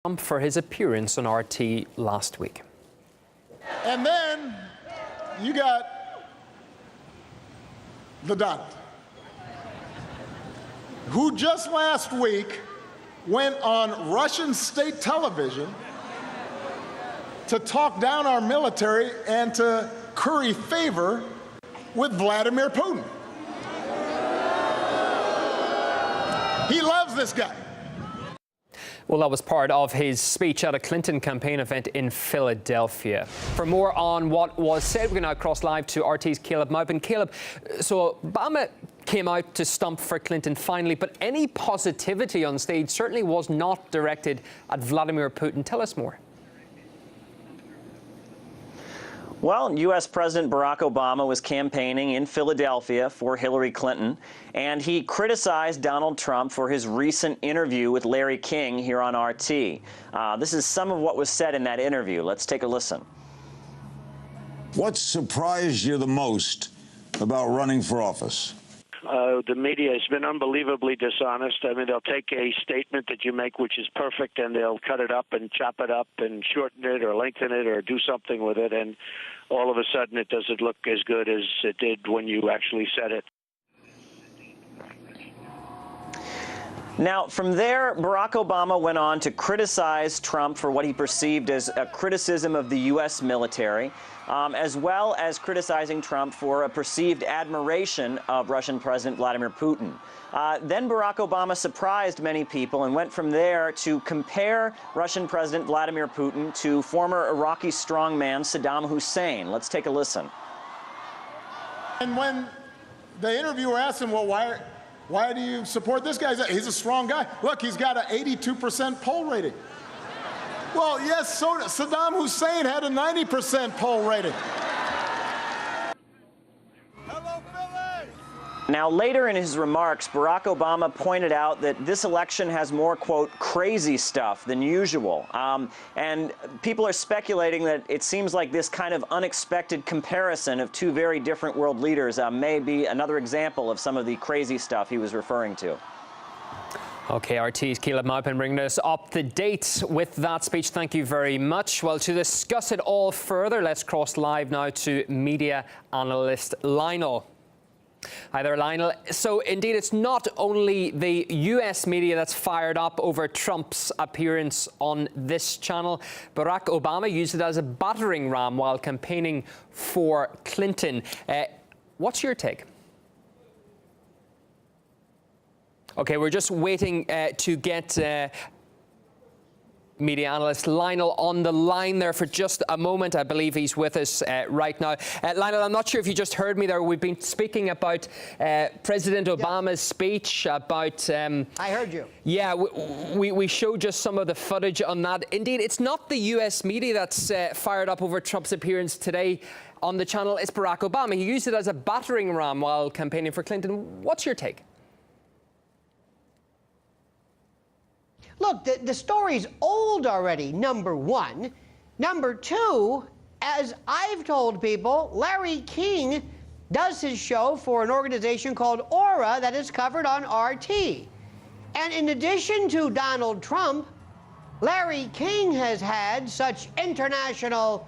Trump for his appearance on RT last week. And then you got the Donald, who just last week went on Russian state television to talk down our military and to curry favor with Vladimir Putin. He loves this guy. Well, that was part of his speech at a Clinton campaign event in Philadelphia. For more on what was said, we're now cross live to RT's Caleb Maupin. Caleb, so Obama came out to stump for Clinton finally, but any positivity on stage certainly was not directed at Vladimir Putin. Tell us more. Well, U.S. President Barack Obama was campaigning in Philadelphia for Hillary Clinton, and he criticized Donald Trump for his recent interview with Larry King here on RT. This is some of what was said in that interview. Let's take a listen. What surprised you the most about running for office? The media has been unbelievably dishonest. I mean, they'll take a statement that you make, which is perfect, and they'll cut it up and chop it up and shorten it or lengthen it or do something with it, and all of a sudden it doesn't look as good as it did when you actually said it. Now, from there, Barack Obama went on to criticize Trump for what he perceived as a criticism of the U.S. military, as well as criticizing Trump for a perceived admiration of Russian President Vladimir Putin. Then Barack Obama surprised many people and went from there to compare Russian President Vladimir Putin to former Iraqi strongman Saddam Hussein. Let's take a listen. And when the interviewer asked him, well, why do you support this guy? He's a strong guy. Look, he's got an 82% poll rating. Well, yes, so Saddam Hussein had a 90% poll rating. Hello, Philly! Now, later in his remarks, Barack Obama pointed out that this election has more, quote, crazy stuff than usual. And people are speculating that it seems like this kind of unexpected comparison of two very different world leaders may be another example of some of the crazy stuff he was referring to. OK, RT's Caleb Maupin bringing us up to date with that speech. Thank you very much. Well, to discuss it all further, let's cross live now to media analyst Lionel. Hi there, Lionel. So, indeed, it's not only the U.S. media that's fired up over Trump's appearance on this channel. Barack Obama used it as a battering ram while campaigning for Clinton. What's your take? OK, we're just waiting to get media analyst Lionel on the line there for just a moment. I believe he's with us right now. Lionel, I'm not sure if you just heard me there. We've been speaking about President Obama's speech, about... I heard you. Yeah, we showed just some of the footage on that. Indeed, it's not the U.S. media that's fired up over Trump's appearance today on the channel. It's Barack Obama. He used it as a battering ram while campaigning for Clinton. What's your take? Look, the story's old already, number one. Number two, as I've told people, Larry King does his show for an organization called Aura that is covered on RT. And in addition to Donald Trump, Larry King has had such international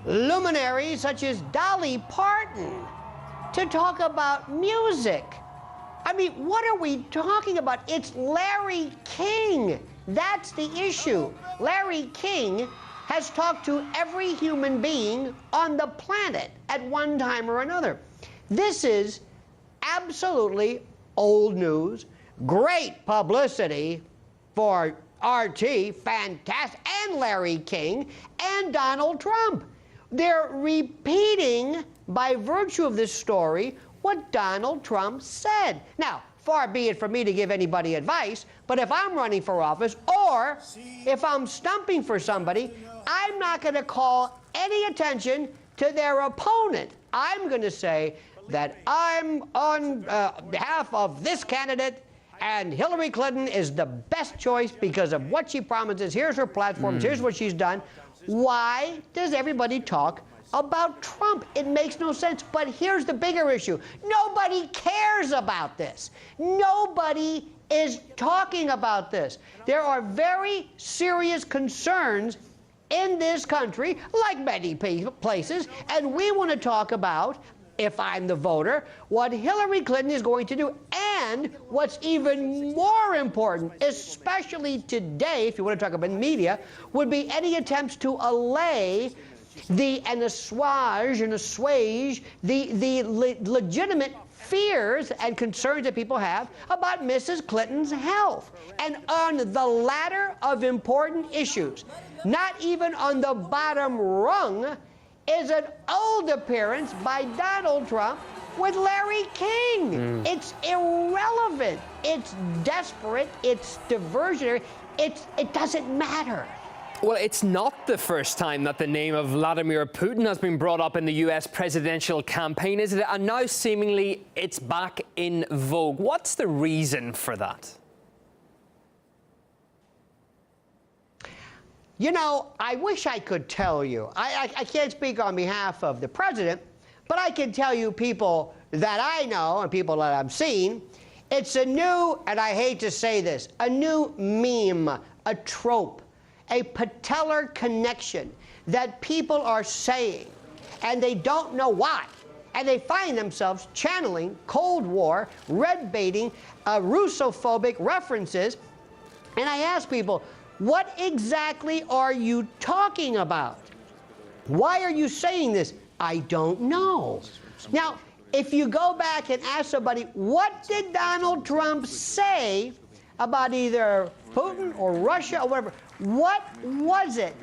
luminaries such as Dolly Parton to talk about music. I mean, what are we talking about? It's Larry King. That's the issue. Larry King has talked to every human being on the planet at one time or another. This is absolutely old news, great publicity for RT, fantastic, and Larry King, and Donald Trump. They're repeating, by virtue of this story, what Donald Trump said. Now, far be it from me to give anybody advice, but if I'm running for office or if I'm stumping for somebody, I'm not going to call any attention to their opponent. I'm going to say that I'm on behalf of this candidate, and Hillary Clinton is the best choice because of what she promises. Here's her platforms. Here's what she's done. Why does everybody talk about Trump? It makes no sense. But here's the bigger issue. Nobody cares about this. Nobody is talking about this. There are very serious concerns in this country, like many places, and we want to talk about, if I'm the voter, what Hillary Clinton is going to do, and what's even more important, especially today, if you want to talk about media, would be any attempts to allay and assuage the legitimate fears and concerns that people have about Mrs. Clinton's health. And on the latter of important issues, not even on the bottom rung, is an old appearance by Donald Trump with Larry King. It's irrelevant. It's desperate. It's diversionary. It doesn't matter. Well, it's not the first time that the name of Vladimir Putin has been brought up in the US presidential campaign, is it? And now seemingly it's back in vogue. What's the reason for that? You know, I wish I could tell you. I can't speak on behalf of the president, but I can tell you people that I know and people that I've seen. It's a new, and I hate to say this, a new meme, a trope, a patellar connection that people are saying, and they don't know why. And they find themselves channeling Cold War, red-baiting, Russophobic references. And I ask people, what exactly are you talking about? Why are you saying this? I don't know. Now, if you go back and ask somebody, what did Donald Trump say about either Putin or Russia or whatever, what was it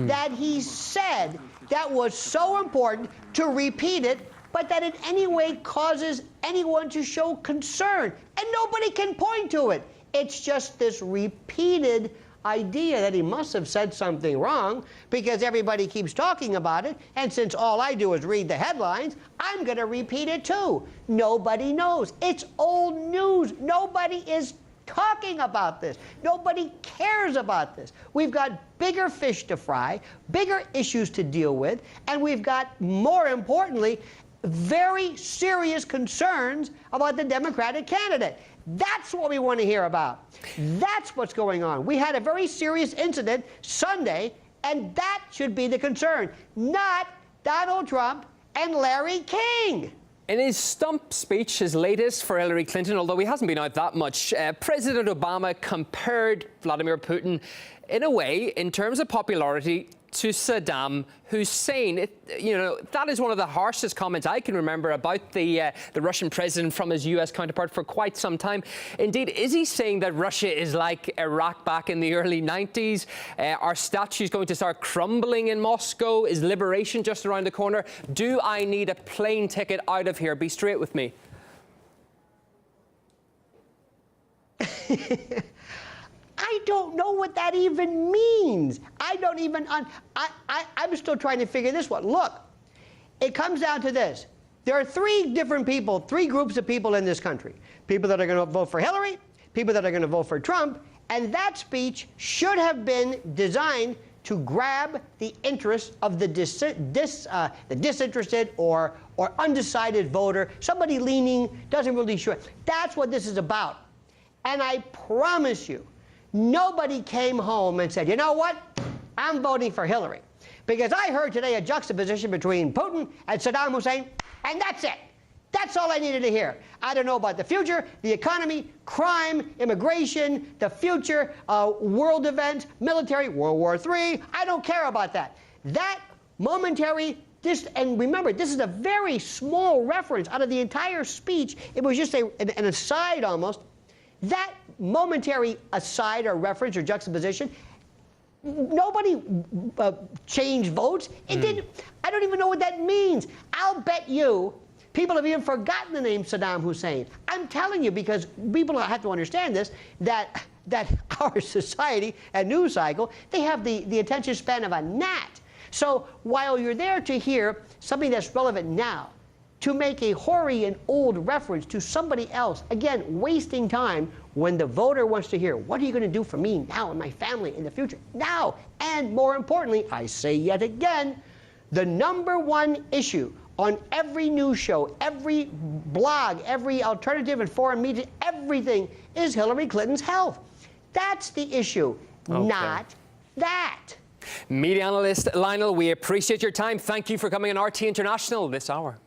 that he said that was so important to repeat it, but that in any way causes anyone to show concern? And nobody can point to it. It's just this repeated idea that he must have said something wrong because everybody keeps talking about it, and since all I do is read the headlines, I'm going to repeat it too. Nobody knows. It's old news. Nobody is talking about this. Nobody cares about this. We've got bigger fish to fry, bigger issues to deal with, and we've got, more importantly, very serious concerns about the Democratic candidate. That's what we want to hear about. That's what's going on. We had a very serious incident Sunday, and that should be the concern, not Donald Trump and Larry King. In his stump speech, his latest for Hillary Clinton, although he hasn't been out that much, President Obama compared Vladimir Putin, in a way, in terms of popularity, to Saddam Hussein. That is one of the harshest comments I can remember about the Russian president from his US counterpart for quite some time. Indeed, is he saying that Russia is like Iraq back in the early 90s? Are statues going to start crumbling in Moscow? Is liberation just around the corner? Do I need a plane ticket out of here? Be straight with me. I don't know what that even means. I don't even, I'm still trying to figure this one. Look, it comes down to this. There are three different people, three groups of people in this country. People that are going to vote for Hillary, people that are going to vote for Trump, and that speech should have been designed to grab the interest of the disinterested or undecided voter, somebody leaning, doesn't really sure. That's what this is about. And I promise you, nobody came home and said, you know what, I'm voting for Hillary. Because I heard today a juxtaposition between Putin and Saddam Hussein, and that's it. That's all I needed to hear. I don't know about the future, the economy, crime, immigration, the future, world events, military, World War III. I don't care about that. That momentary, and remember, this is a very small reference out of the entire speech. It was just an aside almost. That momentary aside or reference or juxtaposition, nobody changed votes. It didn't. I don't even know what that means. I'll bet you people have even forgotten the name Saddam Hussein. I'm telling you, because people have to understand this, that our society and news cycle, they have the attention span of a gnat. So while you're there to hear something that's relevant now, to make a hoary and old reference to somebody else, again, wasting time when the voter wants to hear, what are you going to do for me now and my family in the future? Now, and more importantly, I say yet again, the #1 issue on every news show, every blog, every alternative and foreign media, everything is Hillary Clinton's health. That's the issue, not that. Media analyst Lionel, we appreciate your time. Thank you for coming on RT International this hour.